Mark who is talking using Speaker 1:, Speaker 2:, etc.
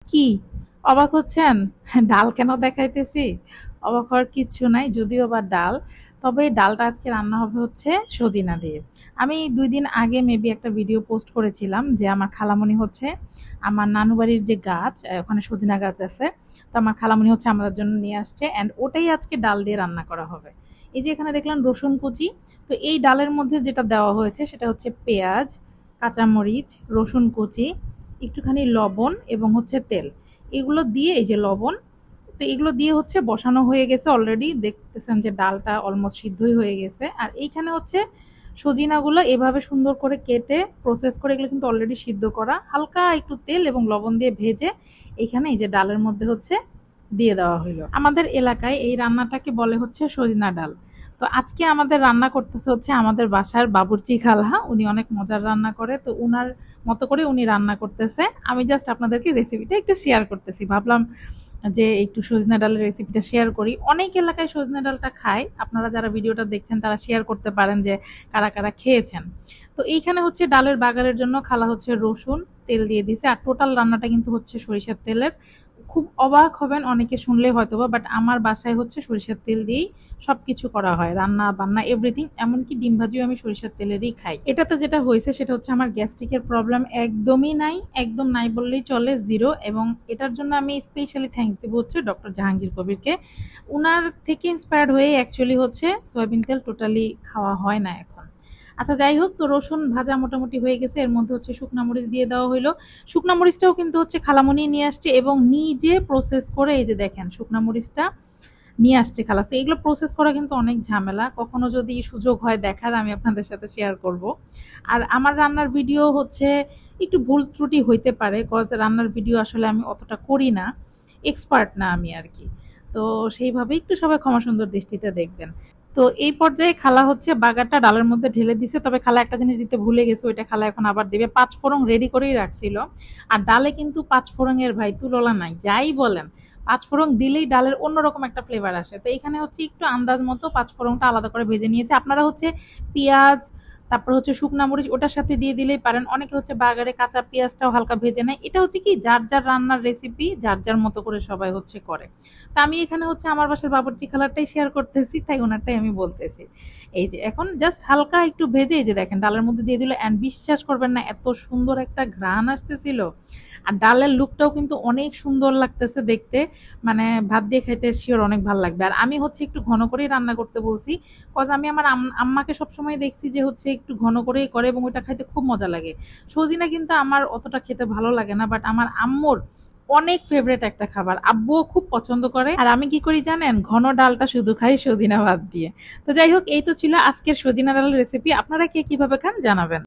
Speaker 1: কি অবাক হচ্ছেন? ডাল কেন দেখাইতেছি? অবাক হওয়ার কিচ্ছু নাই, যদিও বা ডাল। তবে এই ডালটা আজকে রান্না হবে হচ্ছে সজিনা দিয়ে। আমি ২ দিন আগে মেবি একটা ভিডিও পোস্ট করেছিলাম যে আমার খালামণি হচ্ছে আমার নানু বাড়ির যে গাছ, ওখানে সজিনা গাছ আছে। তো আমার খালামণি হচ্ছে আমাদের জন্য নিয়ে আসছে অ্যান্ড ওটাই আজকে ডাল দিয়ে রান্না করা হবে। এই যে এখানে দেখলাম রসুন কুচি। তো এই ডালের মধ্যে যেটা দেওয়া হয়েছে সেটা হচ্ছে পেঁয়াজ, কাঁচামরিচ, রসুন কুচি, একটুখানি লবণ এবং হচ্ছে তেল। এগুলো দিয়ে এই যে লবণ, তো এগুলো দিয়ে হচ্ছে বসানো হয়ে গেছে অলরেডি। দেখতেছেন যে ডালটা অলমোস্ট সিদ্ধই হয়ে গেছে। আর এইখানে হচ্ছে সজিনাগুলো এভাবে সুন্দর করে কেটে প্রসেস করে এগুলো কিন্তু অলরেডি সিদ্ধ করা। হালকা একটু তেল এবং লবণ দিয়ে ভেজে এইখানে এই যে ডালের মধ্যে হচ্ছে দিয়ে দেওয়া হইলো। আমাদের এলাকায় এই রান্নাটাকে বলে হচ্ছে সজনা ডাল। তো আজকে আমাদের রান্না করতেছে হচ্ছে আমাদের বাসার বাবুর্চি খালা। উনি অনেক মজার রান্না করে, তো উনার মতো করে উনি রান্না করতেছে। আমি জাস্ট আপনাদেরকে রেসিপিটা একটু শেয়ার করতেছি। ভাবলাম যে একটু সজনা ডালের রেসিপিটা শেয়ার করি। অনেক এলাকায় সজনা ডালটা খায়, আপনারা যারা ভিডিওটা দেখছেন তারা শেয়ার করতে পারেন যে কারা কারা খেয়েছেন। তো এইখানে হচ্ছে ডালের বাগারের জন্য খালা হচ্ছে রসুন তেল দিয়ে দিছে, আর টোটাল রান্নাটা কিন্তু হচ্ছে সরিষার তেলের। খুব অবাক হবেন অনেকে শুনলে হয়তোবা, বাট আমার বাসায় হচ্ছে সরিষার তেল দিয়েই সবকিছু করা হয়, রান্না বান্না এভরিথিং। এমনকি ডিম ভাজিও আমি সরিষার তেলেরই খাই। এটাতে যেটা হয়েছে সেটা হচ্ছে আমার গ্যাস্ট্রিকের প্রবলেম একদমই নাই, একদম নাই বললেই চলে, জিরো। এবং এটার জন্য আমি স্পেশালি থ্যাঙ্কস দেবো হচ্ছে ডক্টর জাহাঙ্গীর কবিরকে। উনার থেকে ইন্সপায়ার্ড হয়ে অ্যাকচুয়ালি হচ্ছে সয়াবিন তেল টোটালি খাওয়া হয় না এখন। আচ্ছা যাই হোক, তো রসুন ভাজা মোটামুটি হয়ে গেছে, এর মধ্যে হচ্ছে শুকনা মরিচ দিয়ে দেওয়া হইলো। শুকনা মরিচটাও কিন্তু হচ্ছে খালামণি নিয়ে আসছে এবং নিজে প্রসেস করে, এই যে দেখেন শুকনা মরিচটা নিয়ে আসছে খালা। তো এগুলো প্রসেস করা কিন্তু অনেক ঝামেলা, কখনো যদি সুযোগ হয় দেখার আমি আপনাদের সাথে শেয়ার করব। আর আমার রান্নার ভিডিও হচ্ছে একটু ভুল ত্রুটি হইতে পারে, কজ রান্নার ভিডিও আসলে আমি অতটা করি না, এক্সপার্ট না আমি আর কি। তো সেইভাবে একটু সবাই ক্ষমা সুন্দর দৃষ্টিতে দেখবেন। তো এই পর্যায়ে খালা হচ্ছে বাগারটা ডালের মধ্যে ঢেলে দিছে, তবে খালা একটা জিনিস দিতে ভুলে গেছে, ওইটা খালা এখন আবার দিবে। পাঁচ ফোড়ন রেডি করেই রাখছিল। আর ডালে কিন্তু পাঁচ ফোড়নের ভাই তুলনা নাই, যাই বলেন পাঁচ ফোড়ন দিলেই ডালের অন্যরকম একটা ফ্লেভার আসে। তো এখানে হচ্ছে একটু আন্দাজ মতো পাঁচ ফোড়নটা আলাদা করে ভেজে নিয়েছে। আপনারা হচ্ছে পেঁয়াজ, তারপর হচ্ছে শুকনা মরিচ ওটার সাথে দিয়ে দিলেই পারেন। অনেকে হচ্ছে বাগারে কাঁচা পেঁয়াজটাও হালকা ভেজে নেয়। এটা হচ্ছে কি যার যার রান্নার রেসিপি যার যার মতো করে সবাই হচ্ছে করে। তো আমি এখানে হচ্ছে আমার বাসার বাবুর্চি খালারটাই শেয়ার করতেছি, তাই ওনারটাই আমি বলতেছি। এই যে এখন জাস্ট হালকা একটু ভেজে এই যে দেখেন ডালের মধ্যে দিয়ে দিল, অ্যান্ড বিশ্বাস করবেন না এত সুন্দর একটা ঘ্রাণ আসতেছিল। আর ডালের লুকটাও কিন্তু অনেক সুন্দর লাগতেছে দেখতে, মানে ভাত দিয়ে খাইতে শিওর অনেক ভালো লাগবে। আর আমি হচ্ছে একটু ঘন করেই রান্না করতে বলছি, কজ আমি আমার আম্মাকে সবসময় দেখছি যে হচ্ছে একটু ঘন করেই করে এবং ওটা খাইতে খুব মজা লাগে। সজিনা কিন্তু আমার অতটা খেতে ভালো লাগে না, বাট আমার আম্মুর অনেক ফেভারিট একটা খাবার, আব্বুও খুব পছন্দ করে। আর আমি কি করি জানেন, ঘন ডালটা শুধু খাই সজিনা ভাত দিয়ে। তো যাই হোক, এই তো ছিল আজকের সজিনা ডালের রেসিপি। আপনারা কে কিভাবে খান জানাবেন।